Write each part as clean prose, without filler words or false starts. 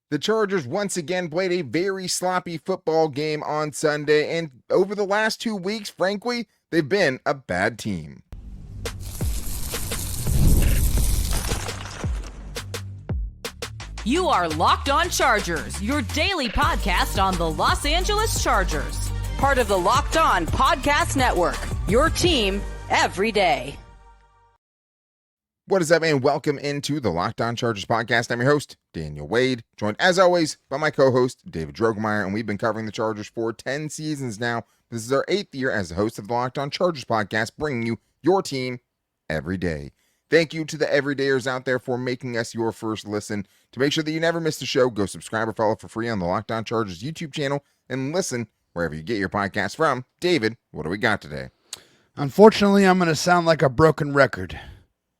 The Chargers once again played a very sloppy football game on Sunday, and over the last 2 weeks, frankly, they've been a bad team. You are Locked On Chargers, your daily podcast on the Los Angeles Chargers. Part of the Locked On Podcast Network, your team every day. What is up, man? Welcome into the Locked On Chargers podcast. I'm your host, Daniel Wade, joined as always by my co-host, David Droegemeier, and we've been covering the Chargers for 10 seasons now. This is our 8th year as the host of the Locked On Chargers podcast, bringing you your team every day. Thank you to the everydayers out there for making us your first listen. To make sure that you never miss the show, go subscribe or follow for free on the Locked On Chargers YouTube channel and listen wherever you get your podcast from. David, what do we got today? Unfortunately, I'm going to sound like a broken record.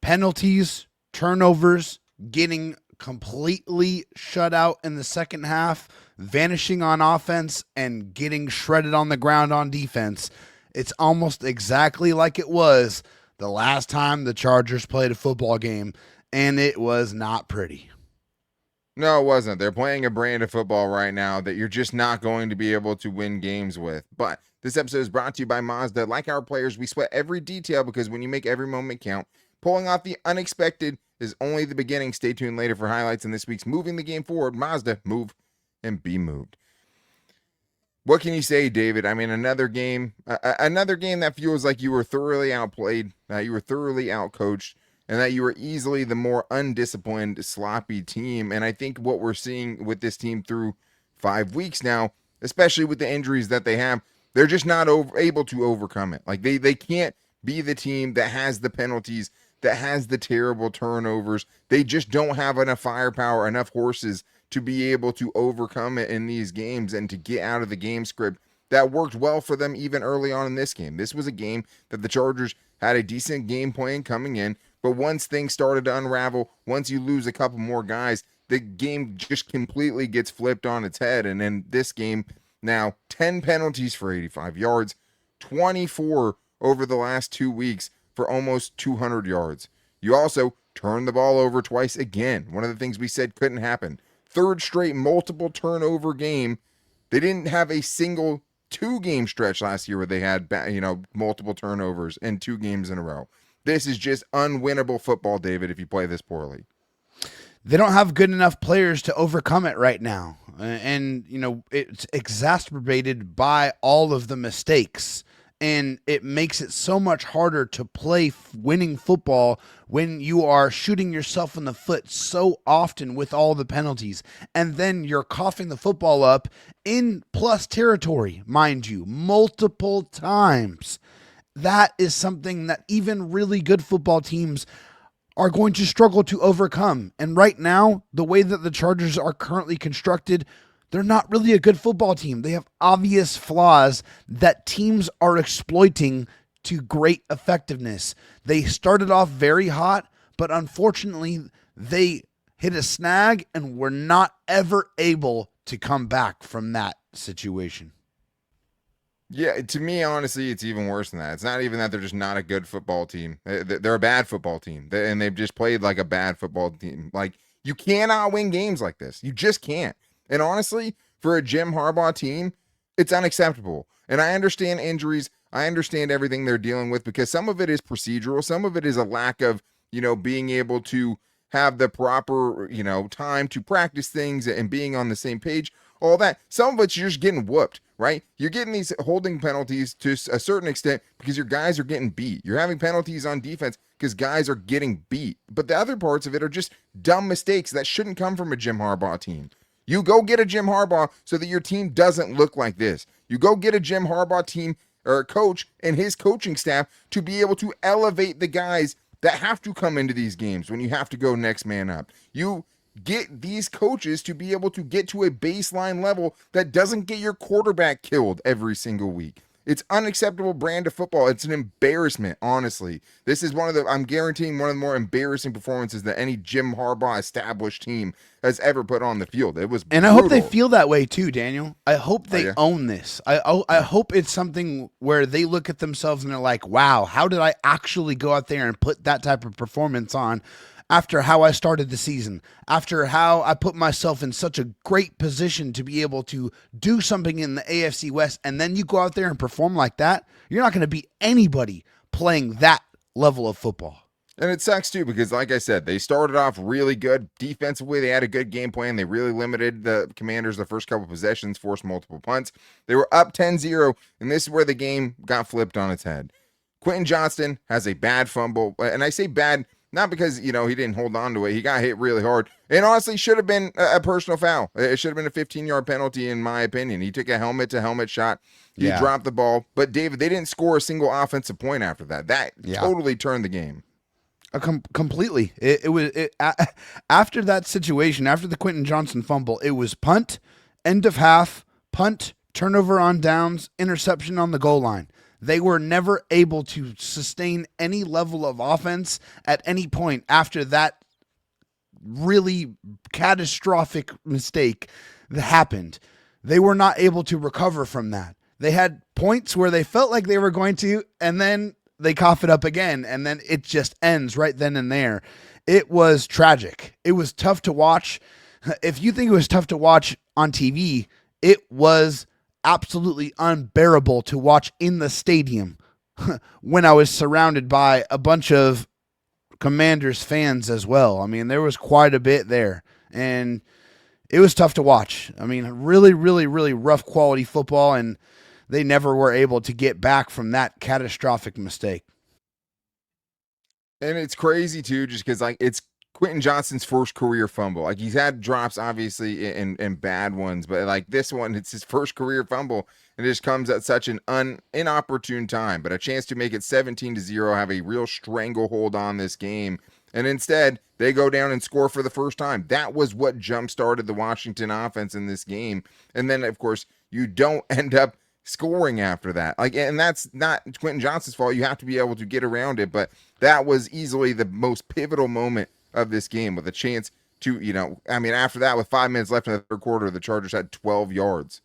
Penalties, turnovers, getting completely shut out in the second half, vanishing on offense, and getting shredded on the ground on defense. It's almost exactly like it was the last time the Chargers played a football game, and it was not pretty. No, it wasn't. They're playing a brand of football right now that you're just not going to be able to win games with. But this episode is brought to you by Mazda. Like our players, we sweat every detail because when you make every moment count, pulling off the unexpected is only the beginning. Stay tuned later for highlights in this week's Moving the Game Forward. Mazda, move and be moved. What can you say, David? I mean, another game that feels like you were thoroughly outplayed, that you were thoroughly outcoached, and that you were easily the more undisciplined, sloppy team. And I think what we're seeing with this team through 5 weeks now, especially with the injuries that they have, they're just not able to overcome it. Like they can't be the team that has the penalties, that has the terrible turnovers. They just don't have enough firepower, enough horses to be able to overcome it in these games and to get out of the game script that worked well for them even early on in this game. This was a game that the Chargers had a decent game plan coming in, but once things started to unravel, once you lose a couple more guys, the game just completely gets flipped on its head. And in this game, now 10 penalties for 85 yards, 24 over the last 2 weeks for almost 200 yards. You also turned the ball over twice again. One of the things we said couldn't happen. Third straight multiple turnover game. They didn't have a single 2-game stretch last year where they had, multiple turnovers in 2 games in a row. This is just unwinnable football, David, if you play this poorly. They don't have good enough players to overcome it right now. And, it's exacerbated by all of the mistakes. And it makes it so much harder to play winning football when you are shooting yourself in the foot so often with all the penalties. And then you're coughing the football up in plus territory, mind you, multiple times. That is something that even really good football teams are going to struggle to overcome. And right now, the way that the Chargers are currently constructed, they're not really a good football team. They have obvious flaws that teams are exploiting to great effectiveness. They started off very hot, but unfortunately, they hit a snag and were not ever able to come back from that situation. Yeah, to me, honestly, it's even worse than that. It's not even that they're just not a good football team. They're a bad football team, and they've just played like a bad football team. Like, you cannot win games like this. You just can't. And honestly, for a Jim Harbaugh team, it's unacceptable. And I understand injuries. I understand everything they're dealing with because some of it is procedural. Some of it is a lack of, being able to have the proper, time to practice things and being on the same page. All that. Some of it's you're just getting whooped, right? You're getting these holding penalties to a certain extent because your guys are getting beat. You're having penalties on defense because guys are getting beat. But the other parts of it are just dumb mistakes that shouldn't come from a Jim Harbaugh team. You go get a Jim Harbaugh so that your team doesn't look like this. You go get a Jim Harbaugh team or coach and his coaching staff to be able to elevate the guys that have to come into these games when you have to go next man up. You get these coaches to be able to get to a baseline level that doesn't get your quarterback killed every single week. It's unacceptable brand of football. It's an embarrassment, honestly. This is I'm guaranteeing one of the more embarrassing performances that any Jim Harbaugh established team has ever put on the field. It was brutal. And I hope they feel that way too, Daniel. I hope they own this. I hope it's something where they look at themselves and they're like, wow, how did I actually go out there and put that type of performance on? after how I started the season, after how I put myself in such a great position to be able to do something in the AFC West, and then you go out there and perform like that, you're not going to beat anybody playing that level of football. And it sucks too because, like I said, they started off really good defensively. They had a good game plan. They really limited the Commanders the first couple possessions, forced multiple punts. They were up 10-0, and this is where the game got flipped on its head. Quentin Johnston has a bad fumble, and I say bad not because, he didn't hold on to it. He got hit really hard, and honestly should have been a personal foul. It should have been a 15-yard penalty in my opinion. He took a helmet-to-helmet shot. He dropped the ball, but David, they didn't score a single offensive point after that. That totally turned the game. Completely. It was after that situation, after the Quentin Johnston fumble, it was punt, end of half, punt, turnover on downs, interception on the goal line. They were never able to sustain any level of offense at any point after that really catastrophic mistake that happened. They were not able to recover from that. They had points where they felt like they were going to, and then they cough it up again, and then it just ends right then and there. It was tragic. It was tough to watch. If you think it was tough to watch on TV, it was absolutely unbearable to watch in the stadium when I was surrounded by a bunch of Commanders fans as well. I mean, there was quite a bit there, and it was tough to watch. I mean, really, really, really rough quality football, and they never were able to get back from that catastrophic mistake. And it's crazy too, just because it's Quentin Johnston's first career fumble. He's had drops obviously and bad ones, but this one, it's his first career fumble, and it just comes at such an inopportune time. But a chance to make it 17-0, have a real stranglehold on this game, and instead they go down and score for the first time. That was what jump-started the Washington offense in this game, and then of course you don't end up scoring after that. And that's not Quentin Johnston's fault. You have to be able to get around it, but that was easily the most pivotal moment of this game, with a chance to, after that, with 5 minutes left in the third quarter, the Chargers had 12 yards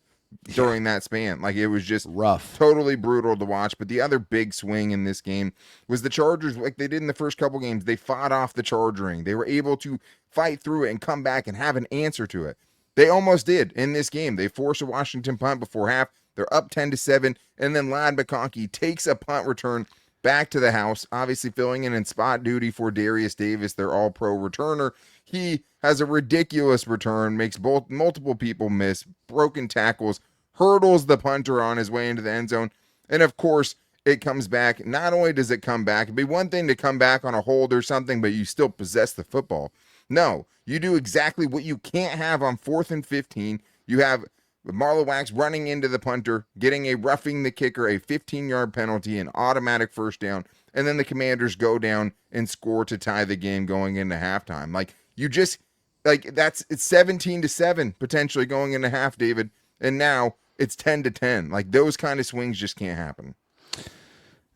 during that span. It was just rough, totally brutal to watch. But the other big swing in this game was the Chargers, like they did in the first couple games, they fought off the charging. They were able to fight through it and come back and have an answer to it. They almost did in this game. They forced a Washington punt before half. They're up 10-7, and then Ladd McConkey takes a punt return back to the house, obviously filling in spot duty for Darius Davis, their all-pro returner. He has a ridiculous return, makes multiple people miss, broken tackles, hurdles the punter on his way into the end zone, and of course, it comes back. Not only does it come back, it'd be one thing to come back on a hold or something, but you still possess the football. No, you do exactly what you can't have on 4th and 15. You have Marlon Wax running into the punter, getting a roughing the kicker, a 15-yard penalty, an automatic first down, and then the Commanders go down and score to tie the game going into halftime. It's 17-7 potentially going into half, David, and now it's 10-10. Those kind of swings just can't happen.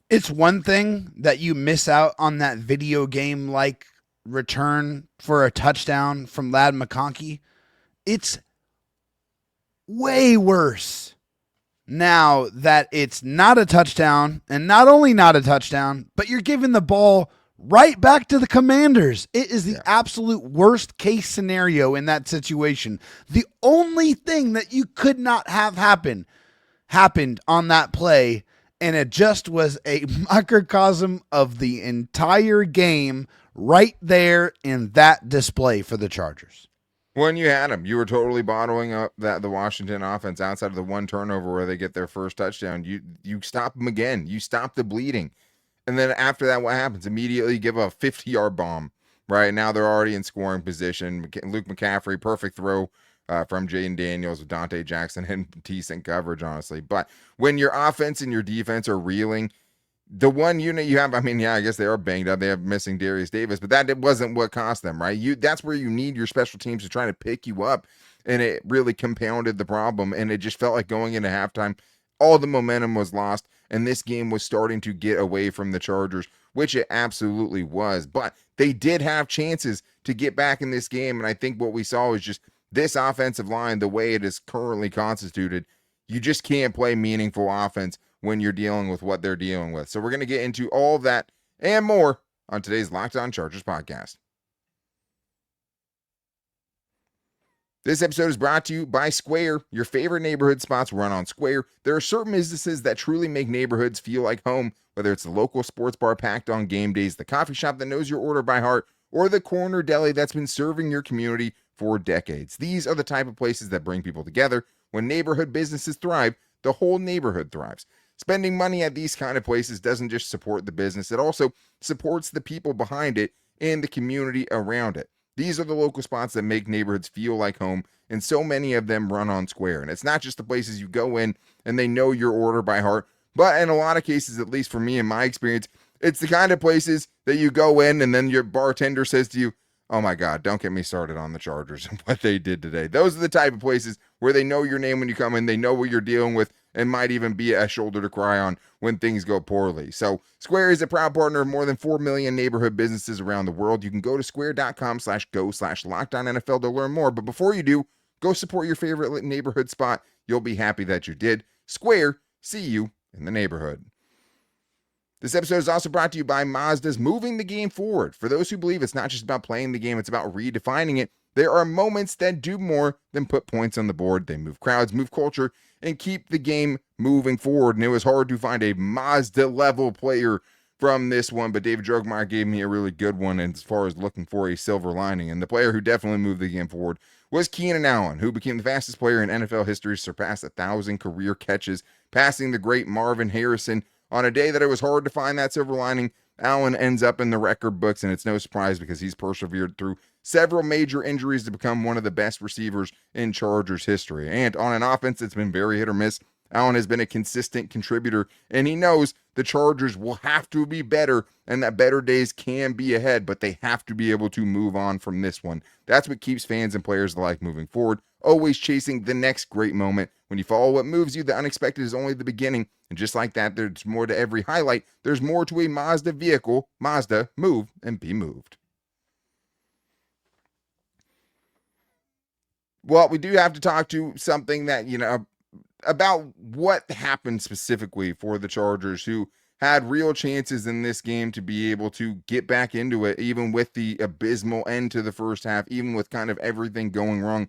It's one thing that you miss out on that video game return for a touchdown from Ladd McConkey. It's way worse now that it's not a touchdown, and not only not a touchdown, but you're giving the ball right back to the Commanders. It is the absolute worst case scenario in that situation. The only thing that you could not have happened on that play, and it just was a microcosm of the entire game right there in that display for the Chargers. When you had them, you were totally bottling up the Washington offense outside of the one turnover where they get their first touchdown. You stop them again. You stop the bleeding. And then after that, what happens? Immediately give a 50-yard bomb. Right now, they're already in scoring position. Luke McCaffrey, perfect throw from Jaden Daniels with Dante Jackson in decent coverage, honestly. But when your offense and your defense are reeling, the one unit you have, I guess they are banged up. They have missing Darius Davis, but that wasn't what cost them, right? That's where you need your special teams to try to pick you up, and it really compounded the problem, and it just felt like going into halftime, all the momentum was lost, and this game was starting to get away from the Chargers, which it absolutely was. But they did have chances to get back in this game, and I think what we saw was just this offensive line, the way it is currently constituted, you just can't play meaningful offense when you're dealing with what they're dealing with. So we're going to get into all of that and more on today's Locked On Chargers podcast. This episode is brought to you by Square. Your favorite neighborhood spots run on Square. There are certain businesses that truly make neighborhoods feel like home, whether it's the local sports bar packed on game days, the coffee shop that knows your order by heart, or the corner deli that's been serving your community for decades. These are the type of places that bring people together. When neighborhood businesses thrive, the whole neighborhood thrives. Spending money at these kind of places doesn't just support the business, it also supports the people behind it and the community around it. These are the local spots that make neighborhoods feel like home, and so many of them run on Square. And it's not just the places you go in and they know your order by heart, but in a lot of cases, at least for me in my experience, it's the kind of places that you go in and then your bartender says to you, "Oh my God, don't get me started on the Chargers and what they did today." Those are the type of places where they know your name when you come in, they know what you're dealing with, and might even be a shoulder to cry on when things go poorly. So Square is a proud partner of more than 4 million neighborhood businesses around the world. You can go to square.com/go/LockedOnNFL to learn more. But before you do, go support your favorite neighborhood spot. You'll be happy that you did. Square, see you in the neighborhood. This episode is also brought to you by Mazda's moving the game forward. For those who believe it's not just about playing the game, it's about redefining it, there are moments that do more than put points on the board. They move crowds, move culture, and keep the game moving forward. And it was hard to find a Mazda-level player from this one, but David Droegemeier gave me a really good one as far as looking for a silver lining. And the player who definitely moved the game forward was Keenan Allen, who became the fastest player in NFL history to surpass 1,000 career catches, passing the great Marvin Harrison. On a day that it was hard to find that silver lining, Allen ends up in the record books, and it's no surprise because he's persevered through several major injuries to become one of the best receivers in Chargers history. And on an offense that's been very hit or miss, Allen has been a consistent contributor, and he knows the Chargers will have to be better and that better days can be ahead, but they have to be able to move on from this one. That's what keeps fans and players alike moving forward, always chasing the next great moment. When you follow what moves you, the unexpected is only the beginning. And just like that, there's more to every highlight. There's more to a Mazda vehicle. Mazda, move and be moved. Well, we do have to talk to something that, about what happened specifically for the Chargers, who had real chances in this game to be able to get back into it, even with the abysmal end to the first half, even with kind of everything going wrong.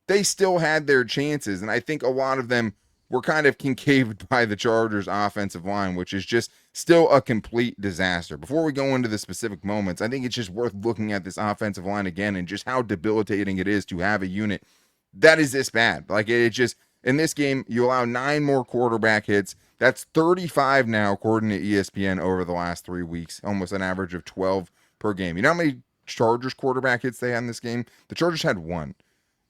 They still had their chances, and I think a lot of them were kind of concaved by the Chargers offensive line, which is just still a complete disaster. Before we go into the specific moments, I think it's just worth looking at this offensive line again and just how debilitating it is to have a unit that is this bad. Like, it just, in this game, you allow 9 more quarterback hits. That's 35 now, according to ESPN, over the last 3 weeks, almost an average of 12 per game. You know how many Chargers quarterback hits they had in this game? The Chargers had 1.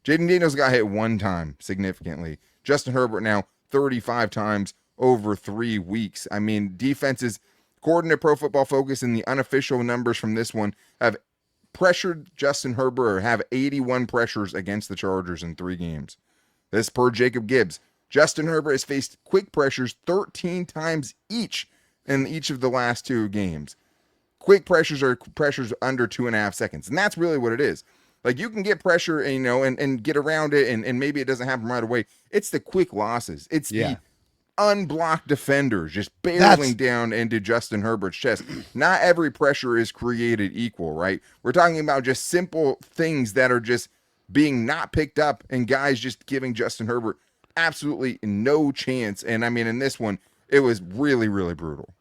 Jaden Daniels got hit 1 time significantly. Justin Herbert now 35 times over 3 weeks. I mean, defenses, according to Pro Football Focus, and the unofficial numbers from this one, have pressured Justin Herbert, or have 81 pressures against the Chargers in 3 games. This per Jacob Gibbs. Justin Herbert has faced quick pressures 13 times each in each of the last 2 games. Quick pressures are pressures under 2.5 seconds. And that's really what it is. Like, you can get pressure, and get around it, and maybe it doesn't happen right away. It's the quick losses. It's the unblocked defenders just barreling down into Justin Herbert's chest. Not every pressure is created equal, right? We're talking about just simple things that are just being not picked up, and guys just giving Justin Herbert absolutely no chance. And I mean, in this one, it was really, really brutal.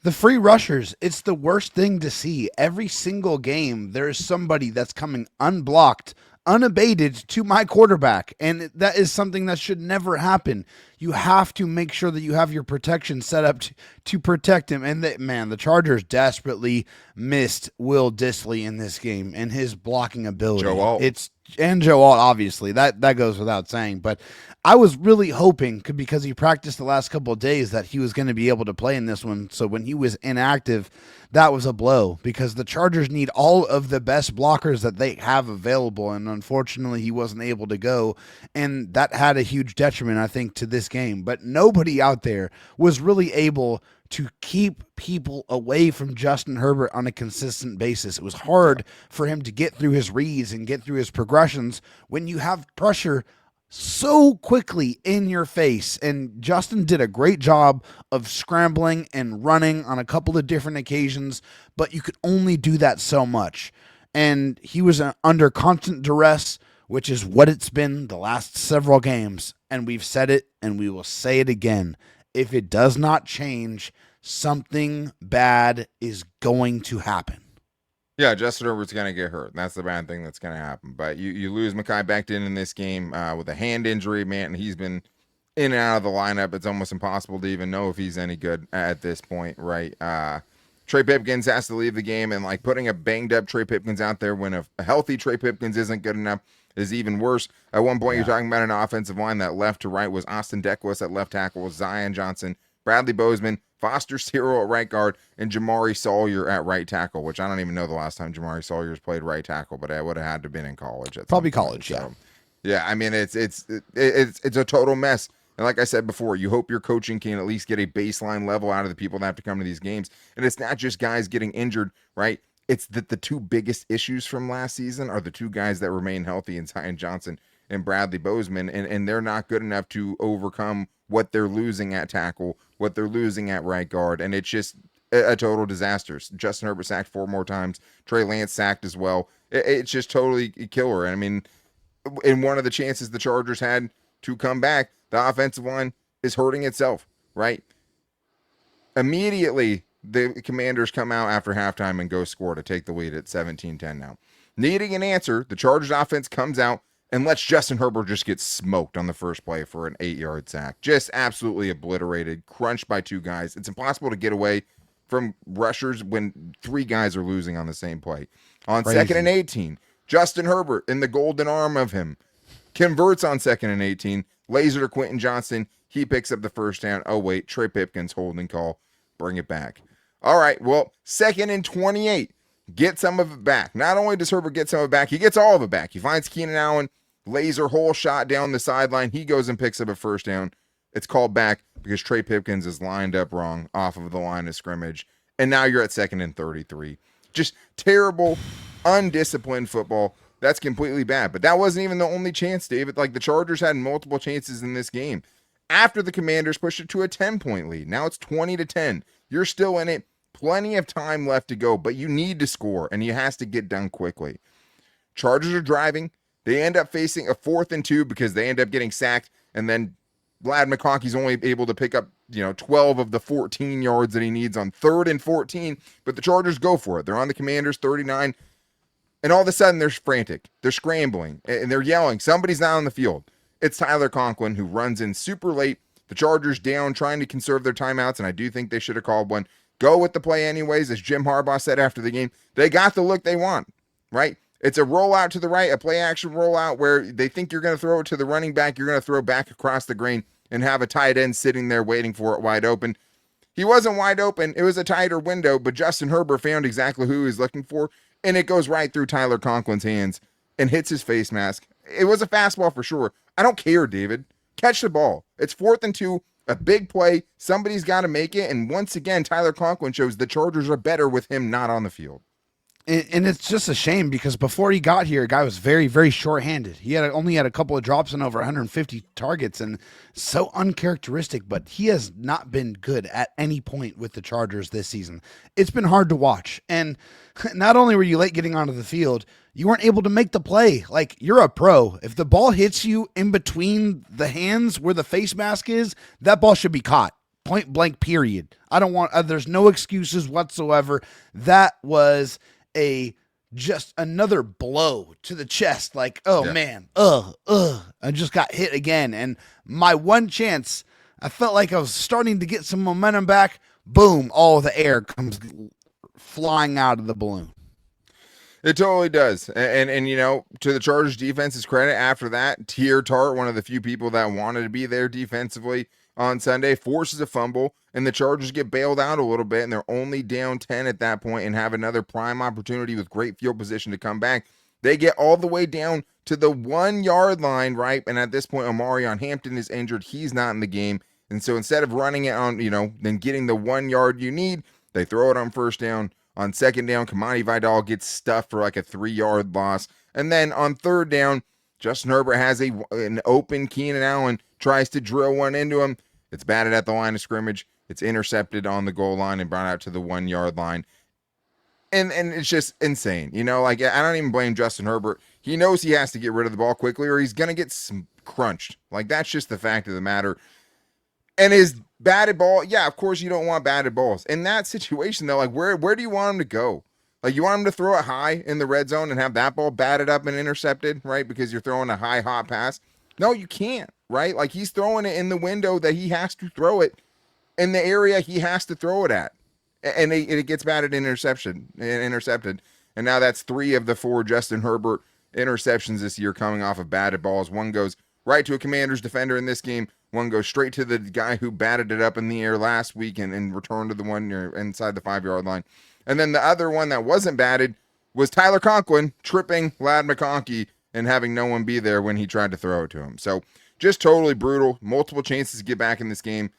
The free rushers, it's the worst thing to see. Every single game, there is somebody that's coming unblocked, unabated to my quarterback, and that is something that should never happen. You have to make sure that you have your protection set up to protect him. And the Chargers desperately missed Will Dissly in this game and his blocking ability. Joe Alt, obviously, that goes without saying. But I was really hoping, because he practiced the last couple of days, that he was going to be able to play in this one. So when he was inactive, that was a blow, because the Chargers need all of the best blockers that they have available. And unfortunately, he wasn't able to go. And that had a huge detriment, I think, to this game. But nobody out there was really able to keep people away from Justin Herbert on a consistent basis. It was hard for him to get through his reads and get through his progressions when you have pressure so quickly in your face. And Justin did a great job of scrambling and running on a couple of different occasions, but you could only do that so much. And he was under constant duress which is what it's been the last several games. And we've said it and we will say it again. If it does not change, something bad is going to happen. Yeah, Justin Herbert's going to get hurt. That's the bad thing that's going to happen. But you lose Mekhi Becton in this game with a hand injury, man. And he's been in and out of the lineup. It's almost impossible to even know if he's any good at this point, right? Trey Pipkins has to leave the game, and like putting a banged up Trey Pipkins out there when a healthy Trey Pipkins isn't good enough is even worse. At one point, you're talking about an offensive line that left to right was Austin Deckwas at left tackle, Zion Johnson, Bradley Bozeman, Foster Cyril at right guard, and Jamari Sawyer at right tackle, which I don't even know the last time Jamari Sawyer's played right tackle, but I would have had to have been in college. Probably college, yeah. So, yeah, I mean, it's a total mess. And like I said before, you hope your coaching can at least get a baseline level out of the people that have to come to these games. And it's not just guys getting injured, right? It's that the two biggest issues from last season are the two guys that remain healthy in Zion Johnson and Bradley Bozeman, and they're not good enough to overcome what they're losing at tackle, what they're losing at right guard, and it's just a total disaster. Justin Herbert sacked 4 more times. Trey Lance sacked as well. It's just totally killer. I mean, in one of the chances the Chargers had to come back, the offensive line is hurting itself, right? Immediately, the Commanders come out after halftime and go score to take the lead at 17-10 now. Needing an answer, the Chargers offense comes out and lets Justin Herbert just get smoked on the first play for an 8-yard sack. Just absolutely obliterated, crunched by 2 guys. It's impossible to get away from rushers when 3 guys are losing on the same play. On Crazy. 2nd and 18, Justin Herbert, in the golden arm of him, converts on 2nd and 18, laser to Quentin Johnston. He picks up the first down. Oh, wait, Trey Pipkins holding call. Bring it back. All right, well, 2nd and 28. Get some of it back. Not only does Herbert get some of it back, he gets all of it back. He finds Keenan Allen, laser hole shot down the sideline. He goes and picks up a first down. It's called back because Trey Pipkins is lined up wrong off of the line of scrimmage. And now you're at 2nd and 33. Just terrible, undisciplined football. That's completely bad. But that wasn't even the only chance, David. Like, the Chargers had multiple chances in this game. After the Commanders pushed it to a 10-point lead. Now it's 20-10. You're still in it. Plenty of time left to go, but you need to score, and it has to get done quickly. Chargers are driving. They end up facing a 4th and 2 because they end up getting sacked, and then Vlad McConkey's only able to pick up, 12 of the 14 yards that he needs on 3rd and 14, but the Chargers go for it. They're on the Commanders' 39, and all of a sudden they're frantic. They're scrambling, and they're yelling. Somebody's not on the field. It's Tyler Conklin, who runs in super late. The Chargers down, trying to conserve their timeouts, and I do think they should have called one. Go with the play anyways, as Jim Harbaugh said after the game. They got the look they want, right? It's a rollout to the right, a play-action rollout where they think you're going to throw it to the running back. You're going to throw back across the grain and have a tight end sitting there waiting for it wide open. He wasn't wide open. It was a tighter window, but Justin Herbert found exactly who he was looking for, and it goes right through Tyler Conklin's hands and hits his face mask. It was a fastball for sure. I don't care, David. Catch the ball. It's 4th and 2. A big play. Somebody's got to make it. And once again, Tyler Conklin shows the Chargers are better with him not on the field. And it's just a shame because before he got here, a guy was very, very short-handed. He only had a couple of drops and over 150 targets, and so uncharacteristic, but he has not been good at any point with the Chargers this season. It's been hard to watch. And not only were you late getting onto the field, you weren't able to make the play. Like, you're a pro. If the ball hits you in between the hands where the face mask is, that ball should be caught. Point blank, period. I don't want, there's no excuses whatsoever. That was just another blow to the chest. Like, oh man, I just got hit again. And my one chance, I felt like I was starting to get some momentum back. Boom, all the air comes flying out of the balloon. It totally does. And to the Chargers defense's credit, after that, Tier Tart, one of the few people that wanted to be there defensively on Sunday, forces a fumble, and the Chargers get bailed out a little bit, and they're only down 10 at that point and have another prime opportunity with great field position to come back. They get all the way down to the 1-yard line, right? And at this point, Omarion Hampton is injured. He's not in the game. And so instead of running it on, then getting the 1 yard you need, they throw it on first down. On second down, Kamani Vidal gets stuffed for like a 3-yard loss. And then on third down, Justin Herbert has an open Keenan Allen, tries to drill one into him. It's batted at the line of scrimmage. It's intercepted on the goal line and brought out to the 1 yard line. And it's just insane. I don't even blame Justin Herbert. He knows he has to get rid of the ball quickly or he's going to get crunched. Like, that's just the fact of the matter. And his batted ball, yeah, of course you don't want batted balls. In that situation, though, like, where do you want him to go? Like, you want him to throw it high in the red zone and have that ball batted up and intercepted, right? Because you're throwing a high, hot pass. No, you can't, right? Like, he's throwing it in the window that he has to throw it in the area he has to throw it at. And it gets batted and intercepted. And now that's 3 of the 4 Justin Herbert interceptions this year coming off of batted balls. One goes right to a Commanders defender in this game. One goes straight to the guy who batted it up in the air last week and returned to the one inside the 5-yard line. And then the other one that wasn't batted was Tyler Conklin tripping Ladd McConkey and having no one be there when he tried to throw it to him. So just totally brutal. Multiple chances to get back in this game.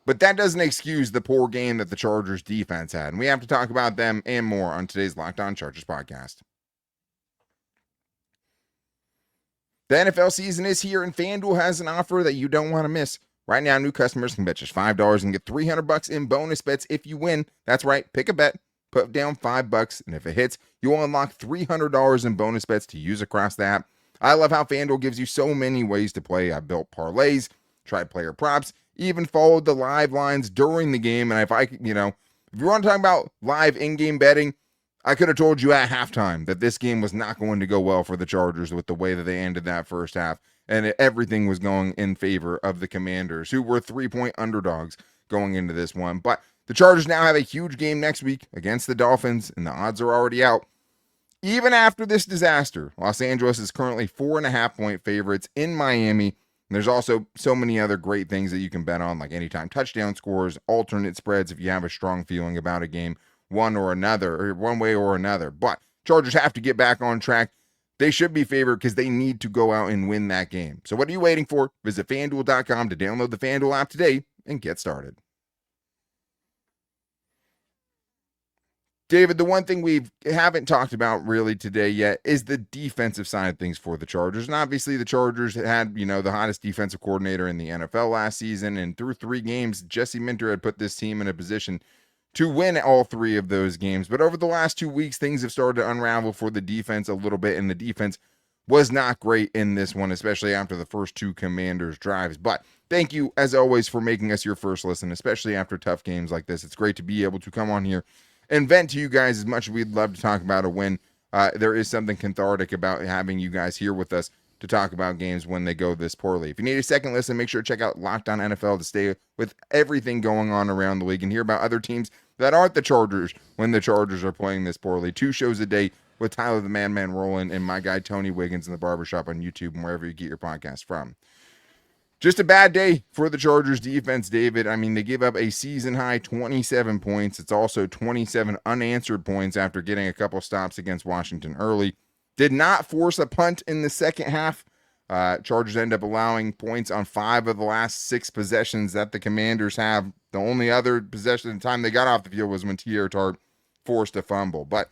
But that doesn't excuse the poor game that the Chargers defense had. And we have to talk about them and more on today's Locked On Chargers podcast. The NFL season is here, and FanDuel has an offer that you don't want to miss. Right now, new customers can bet just $5 and get $300 in bonus bets if you win. That's right, pick a bet, put down $5, and if it hits, you'll unlock $300 in bonus bets to use across the app. I love how FanDuel gives you so many ways to play. I built parlays, tried player props, even followed the live lines during the game. And if you want to talk about live in-game betting, I could have told you at halftime that this game was not going to go well for the Chargers with the way that they ended that first half. And everything was going in favor of the Commanders, who were 3-point underdogs going into this one. But the Chargers now have a huge game next week against the Dolphins, and the odds are already out. Even after this disaster, Los Angeles is currently 4.5-point favorites in Miami. And there's also so many other great things that you can bet on, like anytime touchdown scores, alternate spreads if you have a strong feeling about a game, one way or another. But Chargers have to get back on track. They should be favored because they need to go out and win that game. So what are you waiting for? Visit FanDuel.com to download the FanDuel app today and get started. David, the one thing we haven't talked about really today yet is the defensive side of things for the Chargers. And obviously the Chargers had, the hottest defensive coordinator in the NFL last season. And through 3 games, Jesse Minter had put this team in a position to win all 3 of those games. But over the last 2 weeks, things have started to unravel for the defense a little bit. And the defense was not great in this one, especially after the first 2 Commanders drives. But thank you, as always, for making us your first listen, especially after tough games like this. It's great to be able to come on here and vent to you guys as much as we'd love to talk about a win. There is something cathartic about having you guys here with us to talk about games when they go this poorly. If you need a second listen, make sure to check out Locked On NFL to stay with everything going on around the league and hear about other teams that aren't the Chargers when the Chargers are playing this poorly. 2 shows a day with Tyler the Man Roland and my guy Tony Wiggins in the Barbershop on YouTube and wherever you get your podcast from. Just a bad day for the Chargers defense, David. I mean, they gave up a season-high 27 points. It's also 27 unanswered points after getting a couple stops against Washington early. Did not force a punt in the second half. Chargers end up allowing points on 5 of the last 6 possessions that the Commanders have. The only other possession at the time they got off the field was when T.R. Tart forced a fumble. But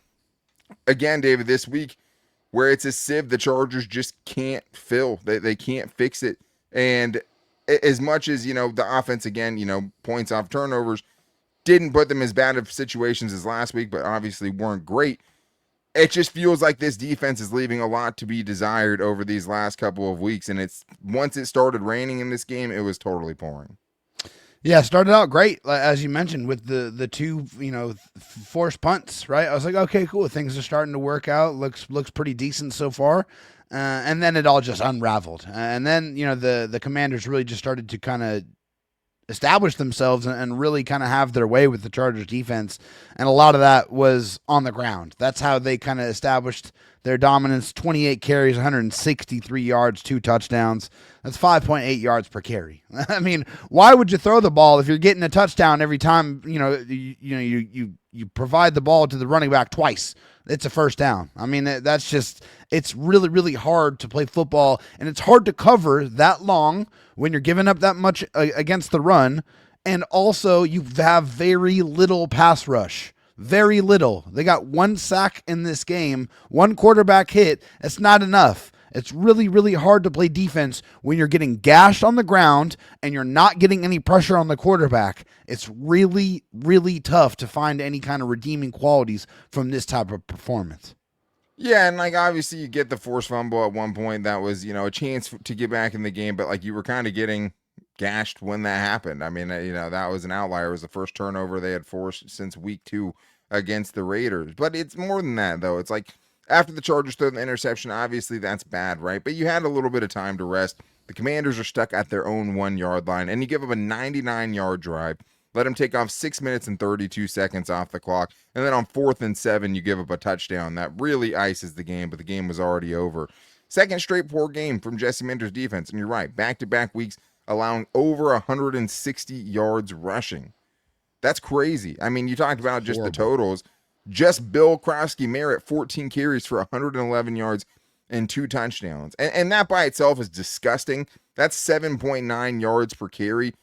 again, David, this week, where it's a sieve the Chargers just can't fill. They can't fix it. And as much as, the offense, again, points off turnovers, didn't put them as bad of situations as last week, but obviously weren't great. It just feels like this defense is leaving a lot to be desired over these last couple of weeks. And once it started raining in this game, it was totally pouring. Yeah, started out great, as you mentioned, with the 2, forced punts, right? I was like, okay, cool. Things are starting to work out. Looks pretty decent so far. And then it all just unraveled. And then, the Commanders really just started to kind of establish themselves and really kind of have their way with the Chargers defense. And a lot of that was on the ground. That's how they kind of established their dominance. 28 carries, 163 yards, 2 touchdowns. That's 5.8 yards per carry. I mean, why would you throw the ball if you're getting a touchdown every time, you provide the ball to the running back twice? It's a first down. I mean, it's really, really hard to play football, and it's hard to cover that long when you're giving up that much against the run, and also you have very little pass rush. Very little. They got 1 sack in this game, 1 quarterback hit. It's not enough. It's really, really hard to play defense when you're getting gashed on the ground and you're not getting any pressure on the quarterback. It's really, really tough to find any kind of redeeming qualities from this type of performance. Yeah, and like obviously you get the forced fumble at one point that was, a chance to get back in the game, but like you were kind of getting gashed when that happened. I mean, that was an outlier. It was the first turnover they had forced since week 2 against the Raiders. But it's more than that though. It's like after the Chargers throw the interception, obviously that's bad, right? But you had a little bit of time to rest. The Commanders are stuck at their own 1-yard line, and you give up a 99-yard drive. Let them take off 6 minutes and 32 seconds off the clock. And then on 4th and 7, you give up a touchdown. That really ices the game, but the game was already over. Second straight poor game from Jesse Minter's defense. And you're right, back-to-back weeks allowing over 160 yards rushing. That's crazy. I mean, you talked about just the totals. Just Bill Krosky-Merritt, 14 carries for 111 yards and 2 touchdowns. And that by itself is disgusting. That's 7.9 yards per carry.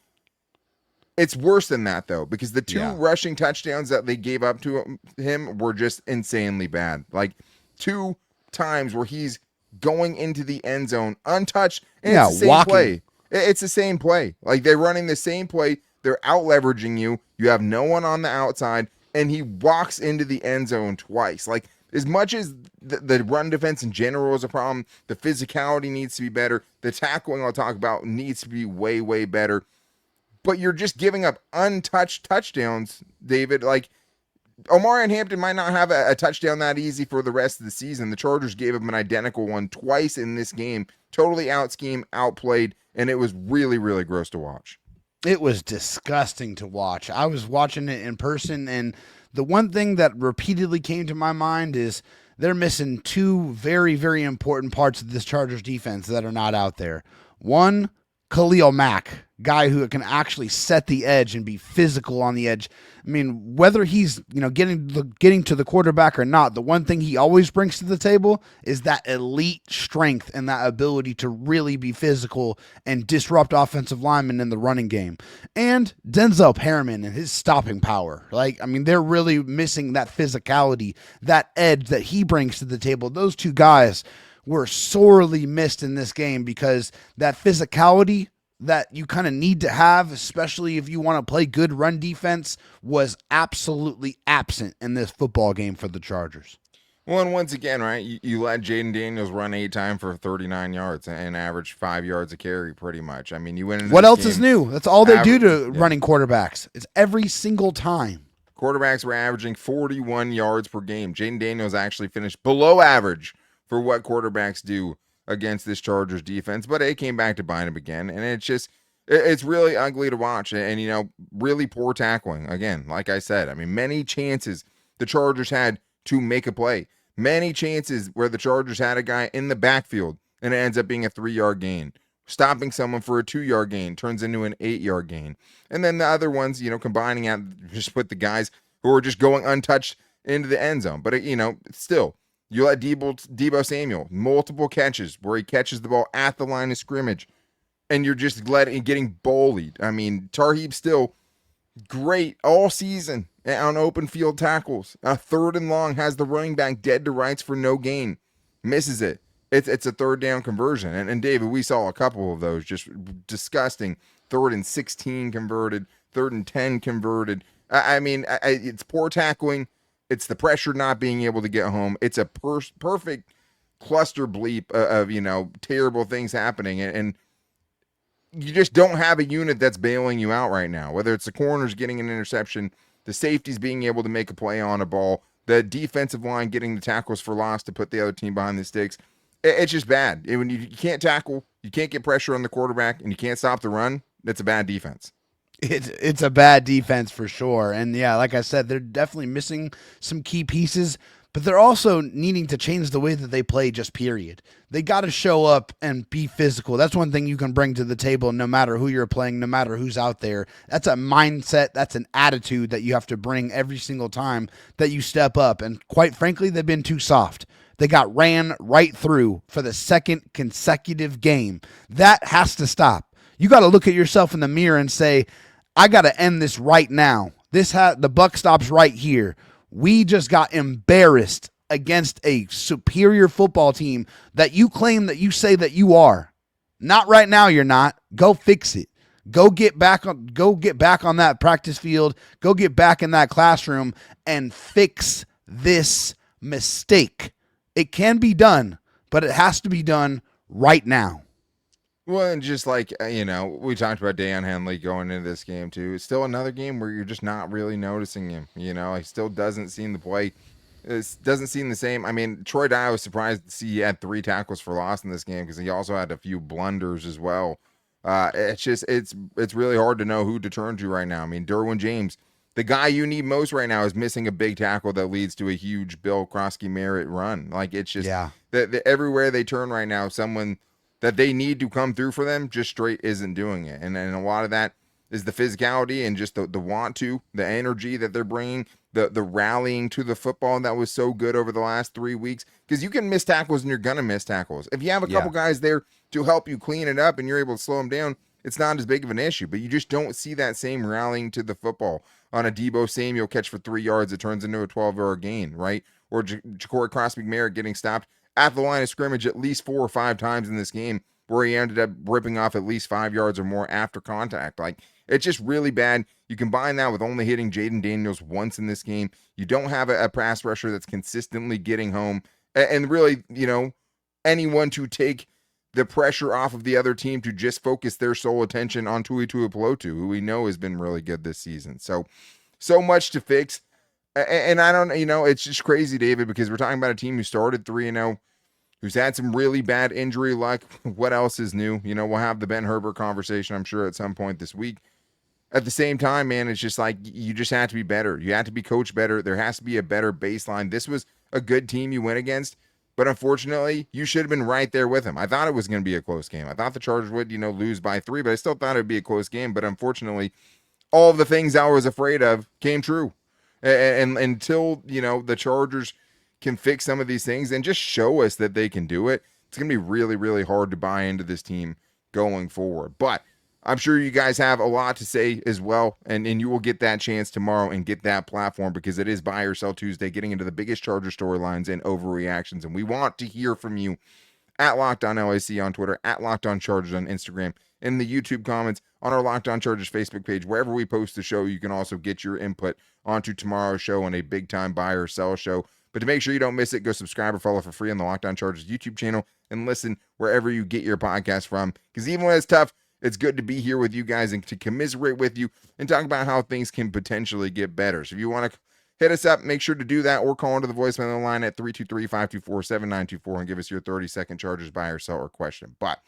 It's worse than that, though, because the 2 rushing touchdowns that they gave up to him were just insanely bad. Like 2 times where he's going into the end zone untouched, and it's the same play. It's the same play. Like they're running the same play. They're out leveraging you. You have no one on the outside, and he walks into the end zone twice. Like as much as the run defense in general is a problem, the physicality needs to be better. The tackling I'll talk about needs to be way, way better. But you're just giving up untouched touchdowns, David. Like, Omarion Hampton might not have a touchdown that easy for the rest of the season. The Chargers gave him an identical one twice in this game. Totally out-schemed, outplayed, and it was really, really gross to watch. It was disgusting to watch. I was watching it in person, and the one thing that repeatedly came to my mind is they're missing 2 very, very important parts of this Chargers defense that are not out there. One, Khalil Mack, guy who can actually set the edge and be physical on the edge. I mean, whether he's getting to the quarterback or not, the one thing he always brings to the table is that elite strength and that ability to really be physical and disrupt offensive linemen in the running game. And Denzel Perriman and his stopping power. Like, I mean, they're really missing that physicality, that edge that he brings to the table. Those 2 guys were sorely missed in this game because that physicality that you kind of need to have, especially if you want to play good run defense, was absolutely absent in this football game for the Chargers. Well, and once again, right, you let Jaden Daniels run 8 times for 39 yards and average 5 yards a carry pretty much. I mean, you went into what else game, is new? That's all they do to running quarterbacks. It's every single time. Quarterbacks were averaging 41 yards per game. Jaden Daniels actually finished below average for what quarterbacks do against this Chargers defense, but it came back to bite him again, and it's really ugly to watch, and really poor tackling again. Like I said, I mean, many chances the Chargers had to make a play, many chances where the Chargers had a guy in the backfield and it ends up being a 3-yard gain. Stopping someone for a 2-yard gain turns into an 8-yard gain, and then the other ones, combining out just with the guys who are just going untouched into the end zone. But still. You let Deebo Samuel, multiple catches where he catches the ball at the line of scrimmage, and you're just getting bullied. I mean, Tarheeb still great all season on open field tackles. 3rd and long has the running back dead to rights for no gain. Misses it. It's a 3rd down conversion. And David, we saw a couple of those just disgusting. 3rd and 16 converted, 3rd and 10 converted. I mean, it's poor tackling. It's the pressure not being able to get home. It's a perfect cluster bleep of terrible things happening. And you just don't have a unit that's bailing you out right now, whether it's the corners getting an interception, the safeties being able to make a play on a ball, the defensive line getting the tackles for loss to put the other team behind the sticks. It's just bad. When you can't tackle, you can't get pressure on the quarterback, and you can't stop the run, that's a bad defense. It's a bad defense for sure. And yeah, like I said, they're definitely missing some key pieces, but they're also needing to change the way that they play, just period. They got to show up and be physical. That's one thing you can bring to the table no matter who you're playing, no matter who's out there. That's a mindset, that's an attitude that you have to bring every single time that you step up. And quite frankly, they've been too soft. They got ran right through for the 2nd consecutive game. That has to stop. You got to look at yourself in the mirror and say, I got to end this right now. The buck stops right here. We just got embarrassed against a superior football team that you claim that you say that you are. Not right now, you're not. Go fix it. Go get back on that practice field. Go get back in that classroom and fix this mistake. It can be done, but it has to be done right now. Well, and just like, we talked about Deion Henley going into this game too. It's still another game where you're just not really noticing him. He still doesn't seem to play. It doesn't seem the same. I mean, Troy Dye was surprised to see he had 3 tackles for loss in this game because he also had a few blunders as well. It's really hard to know who to turn to right now. I mean, Derwin James, the guy you need most right now, is missing a big tackle that leads to a huge Bill Krosky Merritt run. Like, it's just that everywhere they turn right now, someone that they need to come through for them just straight isn't doing it. And a lot of that is the physicality and just the want to, the energy that they're bringing, the rallying to the football that was so good over the last 3 weeks. Because you can miss tackles and you're going to miss tackles. If you have a couple guys there to help you clean it up and you're able to slow them down, it's not as big of an issue. But you just don't see that same rallying to the football. On a Deebo Samuel catch for 3 yards, it turns into a 12-yard gain, right? Or Ja'Cory Crosby-Merritt getting stopped at the line of scrimmage at least 4 or 5 times in this game, where he ended up ripping off at least 5 yards or more after contact. Like, it's just really bad. You combine that with only hitting Jaden Daniels once in this game. You don't have a pass rusher that's consistently getting home. And really, anyone to take the pressure off of the other team to just focus their sole attention on Tui Tuipulotu, who we know has been really good this season. So much to fix. And I don't, it's just crazy, David, because we're talking about a team who started 3-0, who's had some really bad injury luck. What else is new? We'll have the Ben Herbert conversation, I'm sure, at some point this week. At the same time, man, it's just like you just have to be better. You have to be coached better. There has to be a better baseline. This was a good team you went against, but unfortunately, you should have been right there with them. I thought it was going to be a close game. I thought the Chargers would, lose by 3, but I still thought it would be a close game. But unfortunately, all of the things I was afraid of came true. And until, the Chargers can fix some of these things and just show us that they can do it, it's going to be really, really hard to buy into this team going forward. But I'm sure you guys have a lot to say as well, and you will get that chance tomorrow and get that platform, because it is Buy or Sell Tuesday, getting into the biggest Charger storylines and overreactions, and we want to hear from you at Locked On LAC on Twitter, at Locked On Chargers on Instagram, in the YouTube comments, on our Locked On Chargers Facebook page. Wherever we post the show, you can also get your input onto tomorrow's show on a big-time buy or sell show. But to make sure you don't miss it, go subscribe or follow for free on the Locked On Chargers YouTube channel and listen wherever you get your podcast from. Because even when it's tough, it's good to be here with you guys and to commiserate with you and talk about how things can potentially get better. So if you want to hit us up, make sure to do that, or call into the voicemail line at 323-524-7924 and give us your 30-second Chargers buy or sell or question. But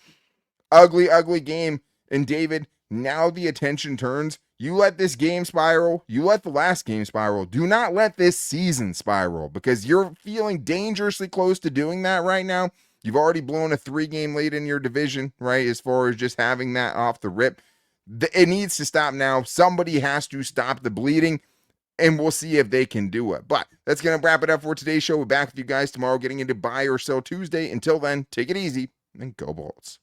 ugly, ugly game. And David, now the attention turns. You let this game spiral. You let the last game spiral. Do not let this season spiral, because you're feeling dangerously close to doing that right now. You've already blown a 3-game lead in your division, right, as far as just having that off the rip. It needs to stop now. Somebody has to stop the bleeding, and we'll see if they can do it. But that's going to wrap it up for today's show. We're back with you guys tomorrow, getting into Buy or Sell Tuesday. Until then, take it easy and go Bolts.